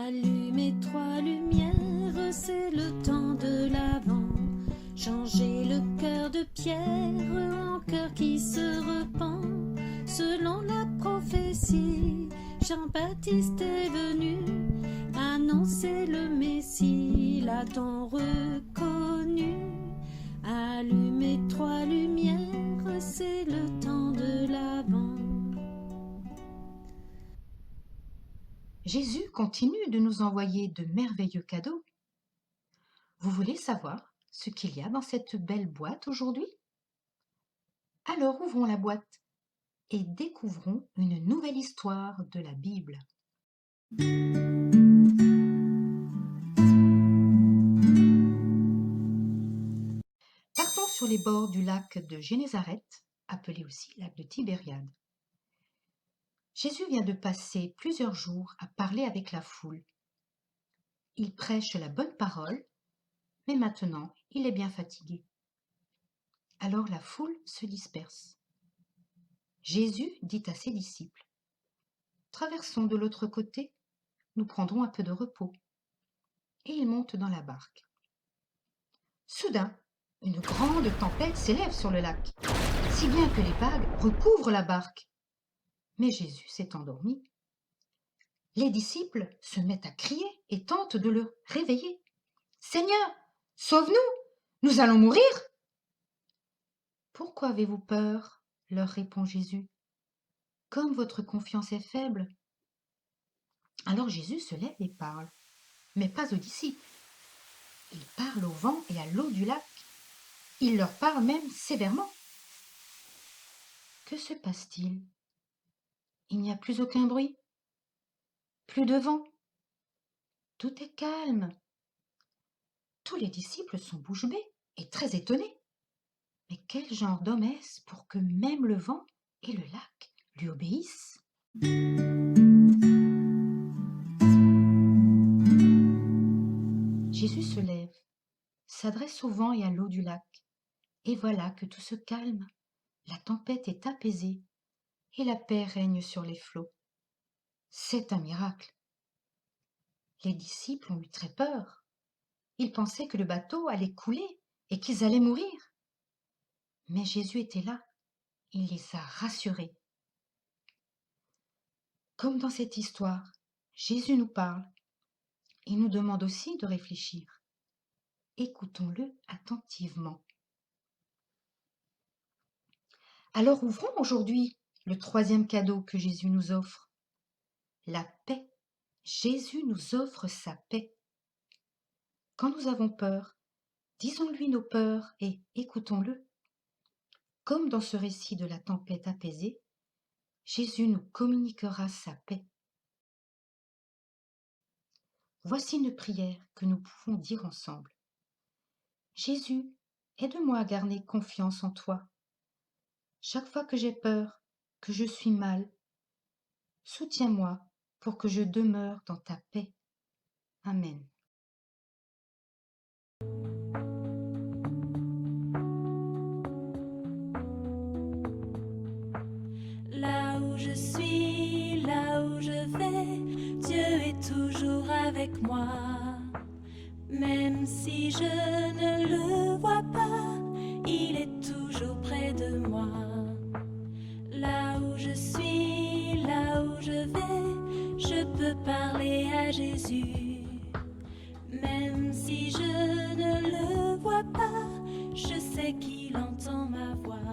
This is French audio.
Allumez 3 lumières, c'est le temps de l'Avent. Changez le cœur de pierre en cœur qui se repent. Selon la prophétie, Jean-Baptiste est venu annoncer le Messie, l'a-t-on reconnu? Allumez 3 lumières, c'est le temps de l'Avent. Jésus continue de nous envoyer de merveilleux cadeaux. Vous voulez savoir ce qu'il y a dans cette belle boîte aujourd'hui? Alors ouvrons la boîte et découvrons une nouvelle histoire de la Bible. Partons sur les bords du lac de Génézareth, appelé aussi lac de Tibériade. Jésus vient de passer plusieurs jours à parler avec la foule. Il prêche la bonne parole, mais maintenant il est bien fatigué. Alors la foule se disperse. Jésus dit à ses disciples: « Traversons de l'autre côté, nous prendrons un peu de repos. » Et ils montent dans la barque. Soudain, une grande tempête s'élève sur le lac, si bien que les vagues recouvrent la barque. Mais Jésus s'est endormi. Les disciples se mettent à crier et tentent de le réveiller. « Seigneur, sauve-nous, nous allons mourir !» « Pourquoi avez-vous peur ?» leur répond Jésus. « Comme votre confiance est faible. » Alors Jésus se lève et parle, mais pas aux disciples. Il parle au vent et à l'eau du lac. Il leur parle même sévèrement. Que se passe-t-il? Il n'y a plus aucun bruit, plus de vent. Tout est calme. Tous les disciples sont bouche bée et très étonnés. Mais quel genre d'homme est-ce pour que même le vent et le lac lui obéissent? Jésus se lève, s'adresse au vent et à l'eau du lac, et voilà que tout se calme. La tempête est apaisée et la paix règne sur les flots. C'est un miracle. Les disciples ont eu très peur. Ils pensaient que le bateau allait couler et qu'ils allaient mourir. Mais Jésus était là. Il les a rassurés. Comme dans cette histoire, Jésus nous parle. Il nous demande aussi de réfléchir. Écoutons-le attentivement. Alors ouvrons aujourd'hui le 3e cadeau que Jésus nous offre. La paix. Jésus nous offre sa paix. Quand nous avons peur, disons-lui nos peurs et écoutons-le. Comme dans ce récit de la tempête apaisée, Jésus nous communiquera sa paix. Voici une prière que nous pouvons dire ensemble. Jésus, aide-moi à garder confiance en toi. Chaque fois que j'ai peur, que je suis mal, soutiens-moi pour que je demeure dans ta paix. Amen. Là où je suis, là où je vais, Dieu est toujours avec moi. Même si je ne le vois pas, il est toujours près de moi. Là où je suis, là où je vais, je peux parler à Jésus. Même si je ne le vois pas, je sais qu'il entend ma voix.